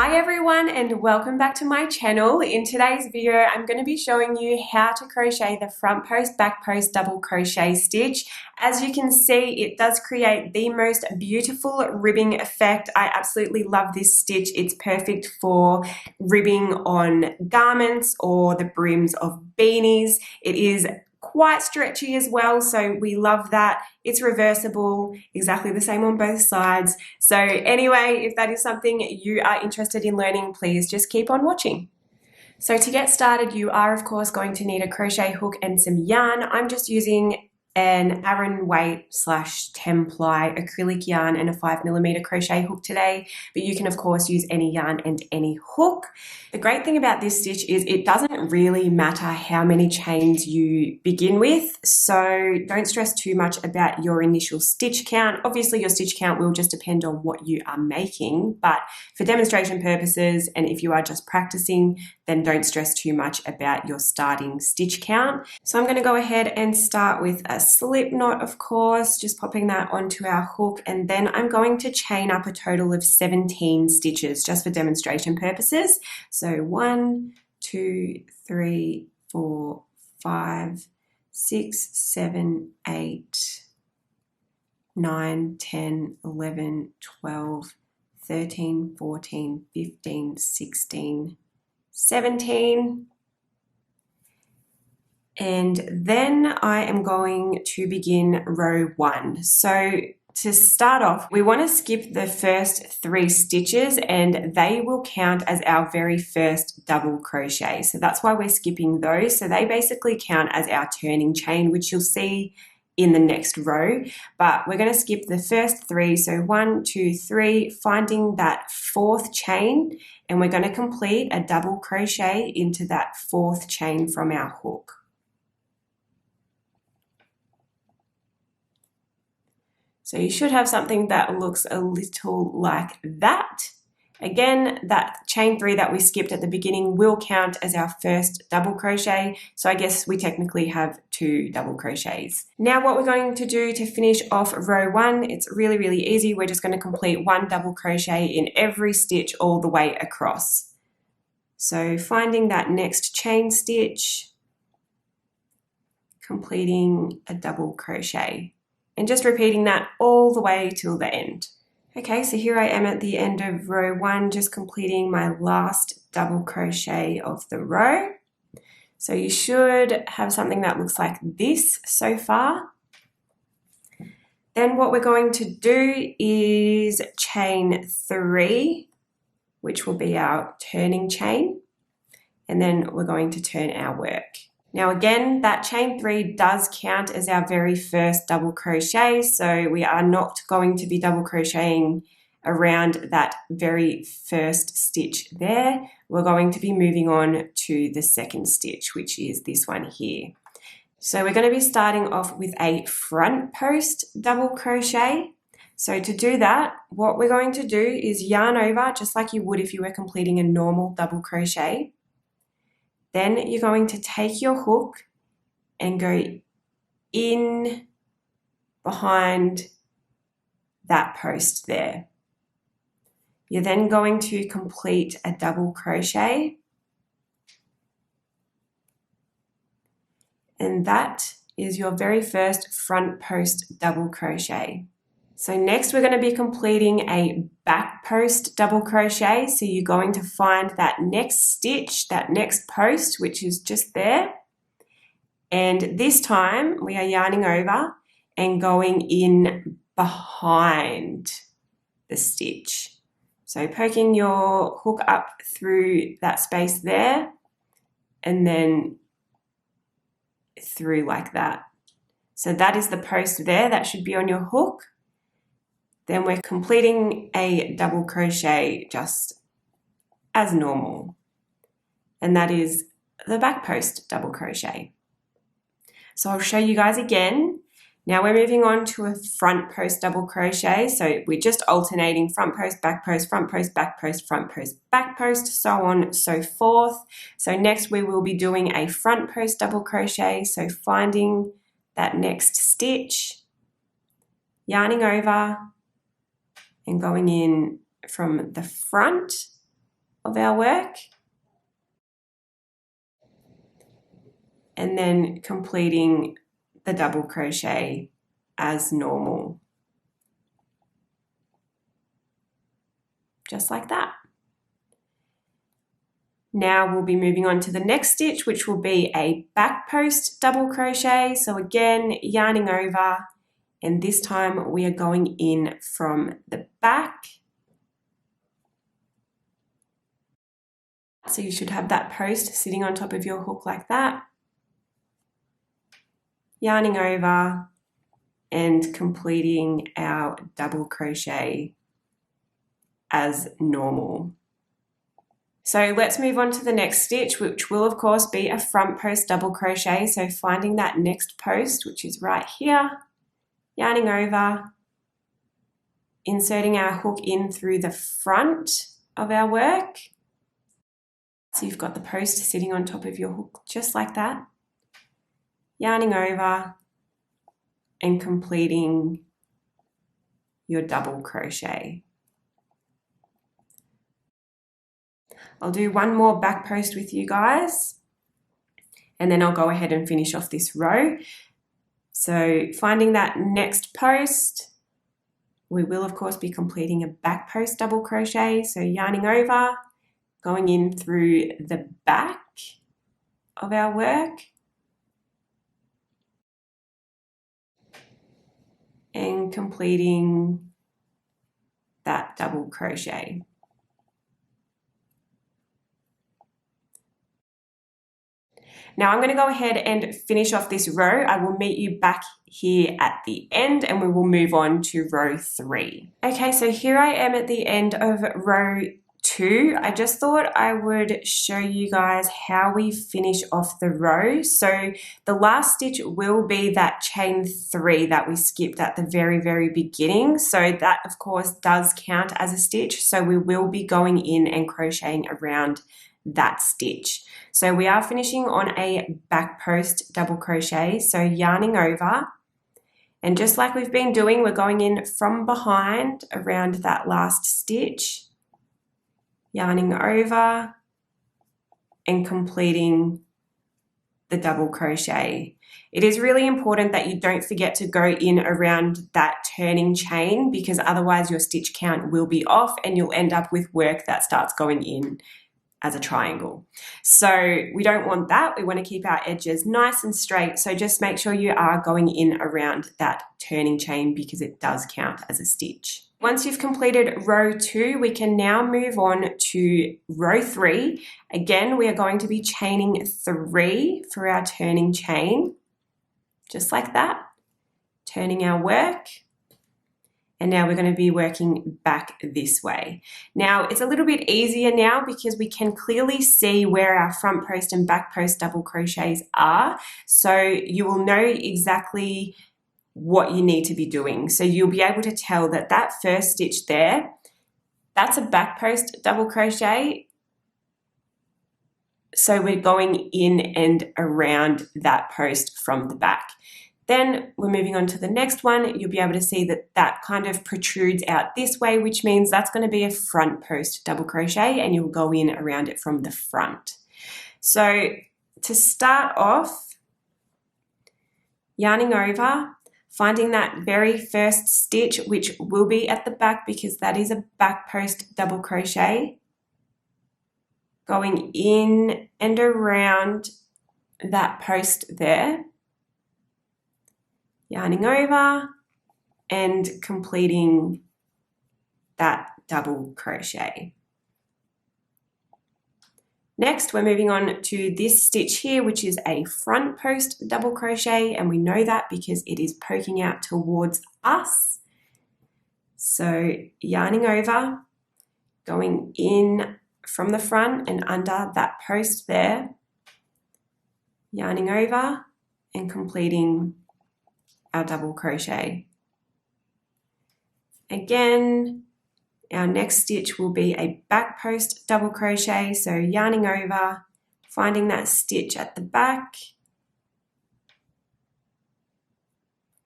Hi everyone and welcome back to my channel. In today's video I'm going to be showing you how to crochet the front post back post double crochet stitch. As you can see, it does create the most beautiful ribbing effect. I absolutely love this stitch. It's perfect for ribbing on garments or the brims of beanies. It is quite stretchy as well, so we love that. It's reversible, exactly the same on both sides. So anyway, if that is something you are interested in learning, please just keep on watching. So to get started, you are of course going to need a crochet hook and some yarn. I'm just using an Aran weight / 10 ply acrylic yarn and a 5mm crochet hook today, but you can of course use any yarn and any hook. The great thing about this stitch is it doesn't really matter how many chains you begin with, so don't stress too much about your initial stitch count. Obviously your stitch count will just depend on what you are making, but for demonstration purposes and if you are just practicing, then don't stress too much about your starting stitch count. So I'm going to go ahead and start with a slip knot, of course, just popping that onto our hook, and then I'm going to chain up a total of 17 stitches just for demonstration purposes. So 1, 2, 3, 4, 5, 6, 7, 8, 9, 10, 11, 12, 13, 14, 15, 16, 17. And then I am going to begin row 1. So to start off, we want to skip the first 3 stitches and they will count as our very first double crochet. So that's why we're skipping those. So they basically count as our turning chain, which you'll see in the next row, but we're going to skip the first 3. So 1, 2, 3, finding that 4th chain, and we're going to complete a double crochet into that 4th chain from our hook. So you should have something that looks a little like that. Again, that chain 3 that we skipped at the beginning will count as our first double crochet. So I guess we technically have 2 double crochets. Now what we're going to do to finish off row 1, it's really, really easy. We're just going to complete 1 double crochet in every stitch all the way across. So finding that next chain stitch, completing a double crochet, and just repeating that all the way till the end. Okay, so here I am at the end of row 1, just completing my last double crochet of the row. So you should have something that looks like this so far. Then what we're going to do is chain 3, which will be our turning chain, and then we're going to turn our work. Now again, that chain 3 does count as our very first double crochet, so we are not going to be double crocheting around that very first stitch there. We're going to be moving on to the second stitch, which is this one here. So we're going to be starting off with a front post double crochet. So to do that, what we're going to do is yarn over just like you would if you were completing a normal double crochet. Then you're going to take your hook and go in behind that post there. You're then going to complete a double crochet, and that is your very first front post double crochet. So next we're going to be completing a back post double crochet. So you're going to find that next stitch, that next post, which is just there. And this time we are yarning over and going in behind the stitch. So poking your hook up through that space there and then through like that. So that is the post there that should be on your hook. Then we're completing a double crochet just as normal, and that is the back post double crochet. So I'll show you guys again. Now we're moving on to a front post double crochet. So we're just alternating front post, back post, front post, back post, front post, back post, so on, so forth. So next we will be doing a front post double crochet. So finding that next stitch, yarning over, and going in from the front of our work, and then completing the double crochet as normal, just like that. Now we'll be moving on to the next stitch, which will be a back post double crochet. So again, yarning over, and this time we are going in from the back. So you should have that post sitting on top of your hook like that. Yarning over and completing our double crochet as normal. So let's move on to the next stitch, which will of course be a front post double crochet. So finding that next post, which is right here, yarning over, inserting our hook in through the front of our work. So you've got the post sitting on top of your hook just like that, yarning over and completing your double crochet. I'll do one more back post with you guys, and then I'll go ahead and finish off this row. So finding that next post, we will of course be completing a back post double crochet. So yarning over, going in through the back of our work, and completing that double crochet. Now I'm going to go ahead and finish off this row. I will meet you back here at the end and we will move on to row 3. Okay, so here I am at the end of row 2. I just thought I would show you guys how we finish off the row. So the last stitch will be that chain 3 that we skipped at the very beginning. So that of course does count as a stitch. So we will be going in and crocheting around that stitch. So we are finishing on a back post double crochet, so yarning over, and just like we've been doing, we're going in from behind around that last stitch, yarning over and completing the double crochet. It is really important that you don't forget to go in around that turning chain, because otherwise your stitch count will be off and you'll end up with work that starts going in as a triangle. So we don't want that. We want to keep our edges nice and straight. So just make sure you are going in around that turning chain because it does count as a stitch. Once you've completed row 2, we can now move on to row 3. Again, we are going to be chaining 3 for our turning chain, just like that, turning our work. And now we're going to be working back this way. Now it's a little bit easier now because we can clearly see where our front post and back post double crochets are. So you will know exactly what you need to be doing. So you'll be able to tell that that first stitch there, that's a back post double crochet. So we're going in and around that post from the back. Then we're moving on to the next one. You'll be able to see that that kind of protrudes out this way, which means that's going to be a front post double crochet, and you'll go in around it from the front. So to start off, yarning over, finding that very first stitch, which will be at the back because that is a back post double crochet, going in and around that post there, yarning over and completing that double crochet. Next, we're moving on to this stitch here, which is a front post double crochet, and we know that because it is poking out towards us. So yarning over, going in from the front and under that post there, yarning over and completing our double crochet. Again, our next stitch will be a back post double crochet, so yarning over, finding that stitch at the back,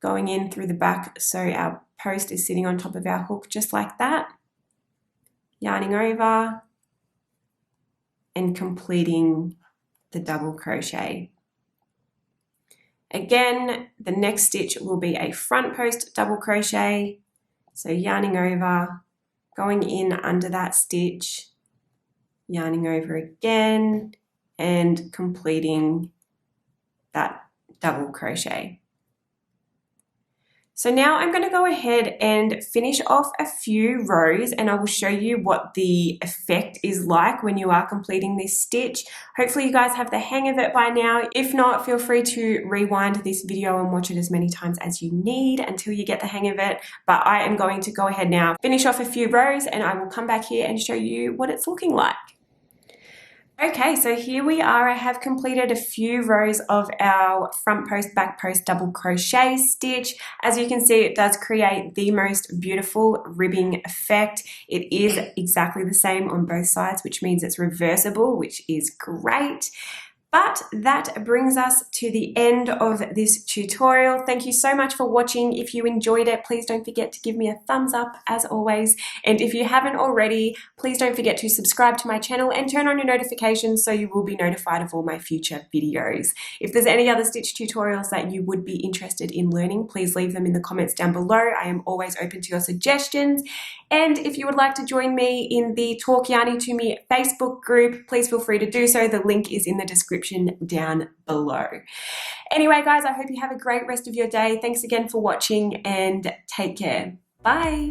going in through the back so our post is sitting on top of our hook just like that, yarning over and completing the double crochet. Again, the next stitch will be a front post double crochet. So yarning over, going in under that stitch, yarning over again, and completing that double crochet. So now I'm going to go ahead and finish off a few rows, and I will show you what the effect is like when you are completing this stitch. Hopefully you guys have the hang of it by now. If not, feel free to rewind this video and watch it as many times as you need until you get the hang of it. But I am going to go ahead now, finish off a few rows, and I will come back here and show you what it's looking like. Okay, so here we are. I have completed a few rows of our front post, back post double crochet stitch. As you can see, it does create the most beautiful ribbing effect. It is exactly the same on both sides, which means it's reversible, which is great. But that brings us to the end of this tutorial. Thank you so much for watching. If you enjoyed it, please don't forget to give me a thumbs up as always. And if you haven't already, please don't forget to subscribe to my channel and turn on your notifications so you will be notified of all my future videos. If there's any other stitch tutorials that you would be interested in learning, please leave them in the comments down below. I am always open to your suggestions. And if you would like to join me in the Talk Yarny to Me Facebook group, please feel free to do so. The link is in the description down below. Anyway, guys, I hope you have a great rest of your day. Thanks again for watching and take care. Bye.